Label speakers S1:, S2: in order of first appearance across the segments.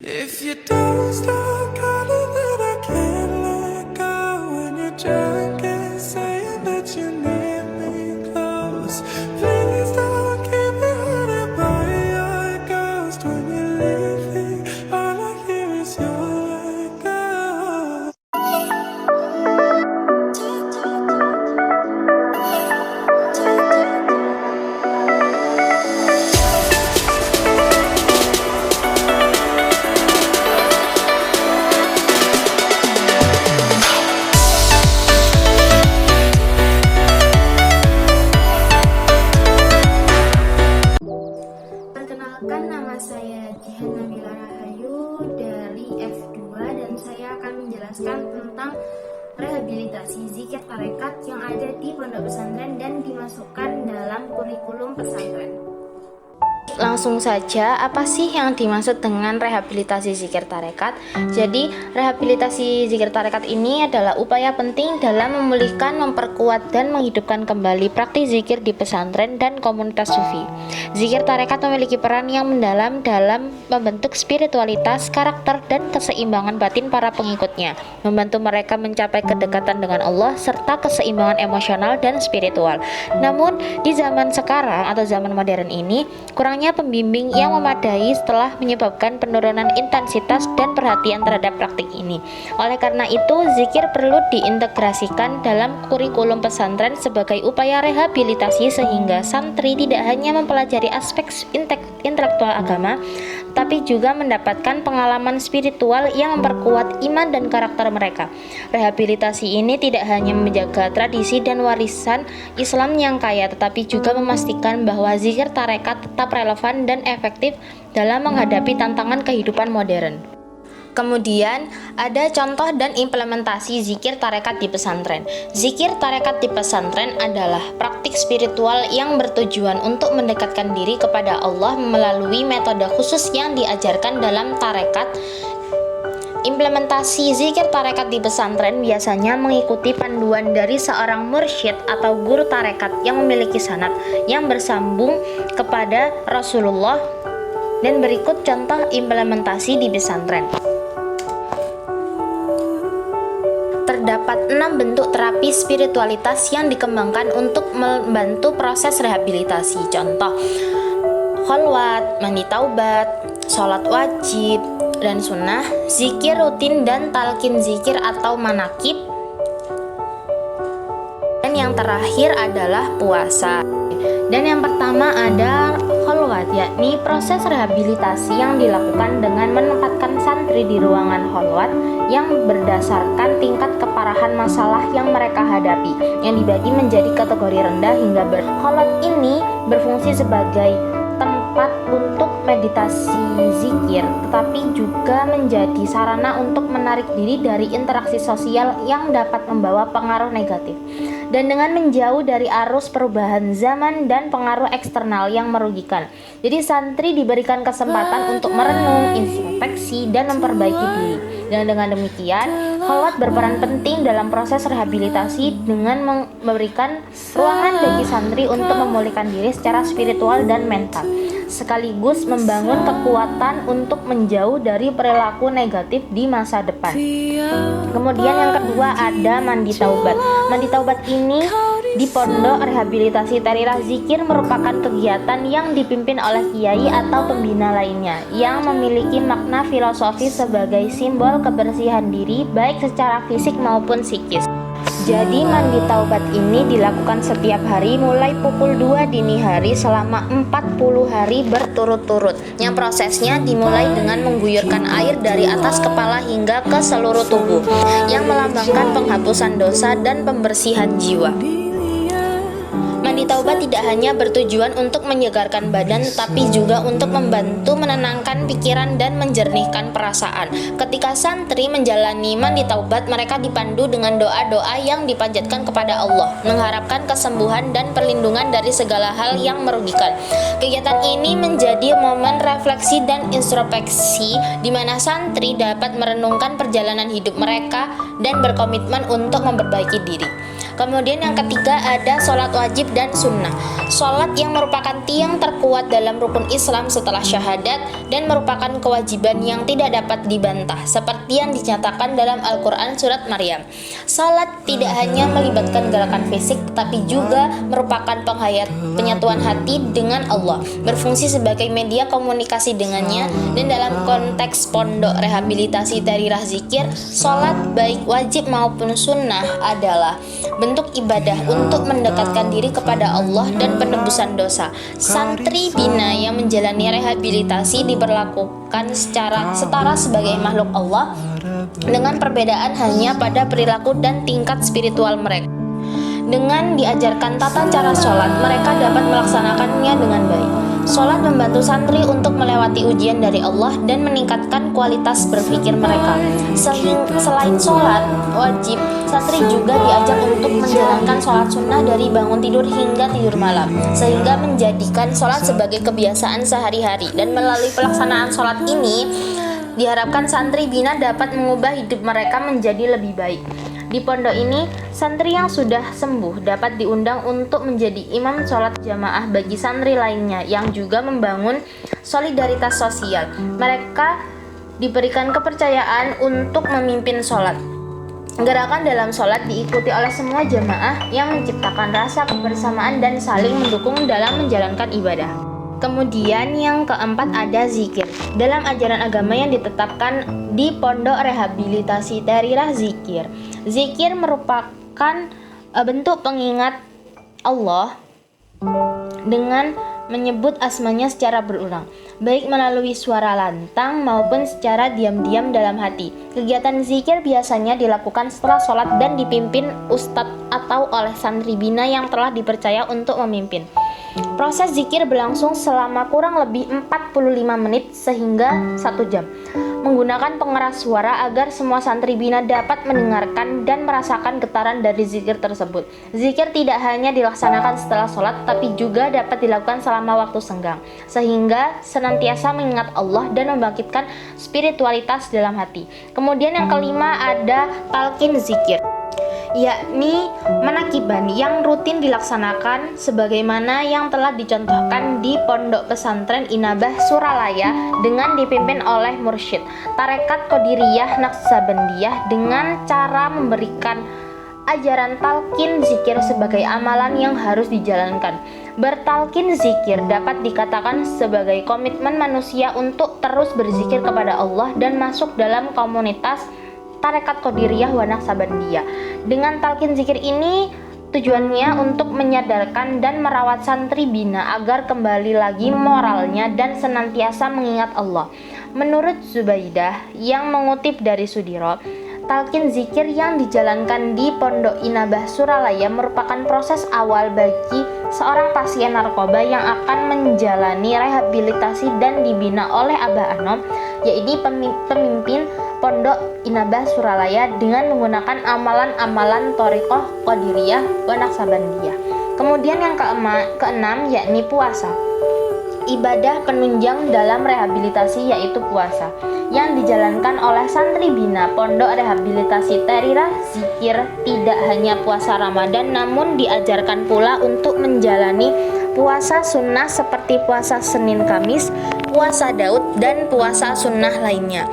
S1: If you don't stop calling, then I can't let go. When you're drunk and saying that you need me close, please don't keep me haunted by your ghost. When you're leaving, all I hear is your let go.
S2: Perkenalkan, nama saya Jihan Nabila Rahayu dari F2 dan saya akan menjelaskan tentang rehabilitasi zikir tarekat yang ada di pondok pesantren dan dimasukkan dalam kurikulum pesantren. Langsung saja, apa sih yang dimaksud dengan rehabilitasi zikir tarekat? Jadi, rehabilitasi zikir tarekat ini adalah upaya penting dalam memulihkan, memperkuat, dan menghidupkan kembali praktik zikir di pesantren dan komunitas sufi. Zikir tarekat memiliki peran yang mendalam dalam membentuk spiritualitas, karakter, dan keseimbangan batin para pengikutnya, membantu mereka mencapai kedekatan dengan Allah, serta keseimbangan emosional dan spiritual. Namun, di zaman sekarang atau zaman modern ini, kurangnya pembimbing yang memadai telah menyebabkan penurunan intensitas dan perhatian terhadap praktik ini. Oleh karena itu, zikir perlu diintegrasikan dalam kurikulum pesantren sebagai upaya rehabilitasi sehingga santri tidak hanya mempelajari aspek intelektual agama, tapi juga mendapatkan pengalaman spiritual yang memperkuat iman dan karakter mereka. Rehabilitasi ini tidak hanya menjaga tradisi dan warisan Islam yang kaya, tetapi juga memastikan bahwa zikir tarekat tetap relevan dan efektif dalam menghadapi tantangan kehidupan modern. Kemudian, ada contoh dan implementasi zikir tarekat di pesantren. Zikir tarekat di pesantren adalah praktik spiritual yang bertujuan untuk mendekatkan diri kepada Allah melalui metode khusus yang diajarkan dalam tarekat. Implementasi zikir tarekat di pesantren biasanya mengikuti panduan dari seorang mursyid atau guru tarekat yang memiliki sanad yang bersambung kepada Rasulullah. Dan berikut contoh implementasi di pesantren. Terdapat 6 bentuk terapi spiritualitas yang dikembangkan untuk membantu proses rehabilitasi. Contoh, kholwat, mandi taubat, sholat wajib dan sunnah, zikir rutin dan talqin zikir atau manakib, dan yang terakhir adalah puasa. Dan yang pertama ada kholwat, yakni proses rehabilitasi yang dilakukan dengan menempatkan santri di ruangan kholwat yang berdasarkan tingkat keparahan masalah yang mereka hadapi, yang dibagi menjadi kategori rendah hingga kholwat ini berfungsi sebagai tempat untuk meditasi zikir, tetapi juga menjadi sarana untuk menarik diri dari interaksi sosial yang dapat membawa pengaruh negatif. Dan dengan menjauh dari arus perubahan zaman dan pengaruh eksternal yang merugikan. Jadi santri diberikan kesempatan untuk merenung, introspeksi, dan memperbaiki diri. Dan dengan demikian, kholwat berperan penting dalam proses rehabilitasi dengan memberikan ruangan bagi santri untuk memulihkan diri secara spiritual dan mental, sekaligus membangun kekuatan untuk menjauh dari perilaku negatif di masa depan. Kemudian yang kedua ada mandi taubat. Mandi taubat ini di pondok rehabilitasi Tarirah Zikir merupakan kegiatan yang dipimpin oleh kiai atau pembina lainnya yang memiliki makna filosofi sebagai simbol kebersihan diri baik secara fisik maupun psikis. Jadi mandi taubat ini dilakukan setiap hari mulai pukul 2 dini hari selama 40 hari berturut-turut, yang prosesnya dimulai dengan mengguyurkan air dari atas kepala hingga ke seluruh tubuh, yang melambangkan penghapusan dosa dan pembersihan jiwa. Mandi taubat tidak hanya bertujuan untuk menyegarkan badan, tetapi juga untuk membantu menenangkan pikiran dan menjernihkan perasaan. Ketika santri menjalani mandi taubat, mereka dipandu dengan doa-doa yang dipanjatkan kepada Allah, mengharapkan kesembuhan dan perlindungan dari segala hal yang merugikan. Kegiatan ini menjadi momen refleksi dan introspeksi di mana santri dapat merenungkan perjalanan hidup mereka dan berkomitmen untuk memperbaiki diri. Kemudian yang ketiga ada sholat wajib dan dan sunnah. Sholat yang merupakan tiang terkuat dalam rukun Islam setelah syahadat dan merupakan kewajiban yang tidak dapat dibantah, seperti yang dinyatakan dalam Al-Quran Surat Maryam. Sholat tidak hanya melibatkan gerakan fisik, tetapi juga merupakan penyatuan hati dengan Allah, berfungsi sebagai media komunikasi dengannya. Dan dalam konteks pondok rehabilitasi Darirah Zikir, sholat baik wajib maupun sunnah adalah bentuk ibadah untuk mendekatkan diri kepada Allah dan penebusan dosa. Santri bina yang menjalani rehabilitasi diperlakukan secara setara sebagai makhluk Allah, dengan perbedaan hanya pada perilaku dan tingkat spiritual mereka. Dengan diajarkan tata cara sholat, mereka dapat melaksanakannya dengan baik. Sholat membantu santri untuk melewati ujian dari Allah dan meningkatkan kualitas berpikir mereka. Selain sholat wajib, santri juga diajak untuk menjalankan sholat sunnah dari bangun tidur hingga tidur malam, sehingga menjadikan sholat sebagai kebiasaan sehari-hari. Dan melalui pelaksanaan sholat ini, diharapkan santri bina dapat mengubah hidup mereka menjadi lebih baik. Di pondok ini, santri yang sudah sembuh dapat diundang untuk menjadi imam sholat jamaah bagi santri lainnya yang juga membangun solidaritas sosial. Mereka diberikan kepercayaan untuk memimpin sholat. Gerakan dalam sholat diikuti oleh semua jamaah yang menciptakan rasa kebersamaan dan saling mendukung dalam menjalankan ibadah. Kemudian yang keempat ada zikir. Dalam ajaran agama yang ditetapkan di Pondok Rehabilitasi Darirah Zikir, zikir merupakan bentuk pengingat Allah dengan menyebut asmanya secara berulang, baik melalui suara lantang maupun secara diam-diam dalam hati. Kegiatan zikir biasanya dilakukan setelah sholat dan dipimpin ustadz atau oleh santri bina yang telah dipercaya untuk memimpin. Proses zikir berlangsung selama kurang lebih 45 menit sehingga 1 jam, menggunakan pengeras suara agar semua santri bina dapat mendengarkan dan merasakan getaran dari zikir tersebut. Zikir tidak hanya dilaksanakan setelah sholat, tapi juga dapat dilakukan selama waktu senggang, sehingga senantiasa mengingat Allah dan membangkitkan spiritualitas dalam hati. Kemudian yang kelima ada talqin zikir, yakni menakiban yang rutin dilaksanakan sebagaimana yang telah dicontohkan di Pondok Pesantren Inabah Suralaya dengan dipimpin oleh mursyid Tarekat Qadiriyah Naqsabandiyah dengan cara memberikan ajaran talqin zikir sebagai amalan yang harus dijalankan. Bertalqin zikir dapat dikatakan sebagai komitmen manusia untuk terus berzikir kepada Allah dan masuk dalam komunitas Tarekat Qadiriyah wa Naqsabandiyah. Dengan talqin zikir ini tujuannya untuk menyadarkan dan merawat santri bina agar kembali lagi moralnya dan senantiasa mengingat Allah. Menurut Zubaidah yang mengutip dari Sudiro, talqin zikir yang dijalankan di Pondok Inabah Suralaya merupakan proses awal bagi seorang pasien narkoba yang akan menjalani rehabilitasi dan dibina oleh Abah Anom, yaitu pemimpin Pondok Inabah Suralaya dengan menggunakan amalan-amalan Thariqah Qadiriyah wa Naqsabandiyah. Kemudian yang keenam yakni puasa. Ibadah penunjang dalam rehabilitasi yaitu puasa yang dijalankan oleh santri bina Pondok Rehabilitasi Darirah Zikir. Tidak hanya puasa Ramadan, namun diajarkan pula untuk menjalani puasa sunnah seperti puasa Senin Kamis, puasa Daud, dan puasa sunnah lainnya.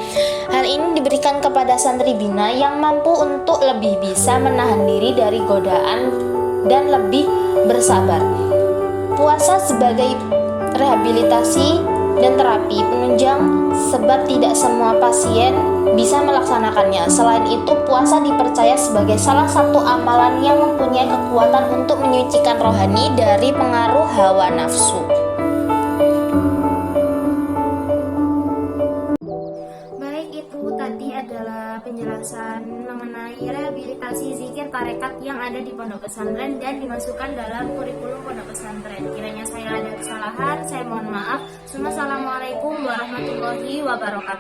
S2: Hal ini diberikan kepada santri bina yang mampu untuk lebih bisa menahan diri dari godaan dan lebih bersabar. Puasa sebagai rehabilitasi dan terapi penunjang sebab tidak semua pasien bisa melaksanakannya. Selain itu, puasa dipercaya sebagai salah satu amalan yang mempunyai kekuatan untuk menyucikan rohani dari pengaruh hawa nafsu. Baik, itu tadi adalah penjelasan mengenai rehabilitasi zikir tarekat yang ada di pondok pesantren dan dimasukkan dalam kurikulum pondok pesantren. Kiranya saya ada kesalahan, saya mohon maaf. Assalamualaikum warahmatullahi wabarakatuh.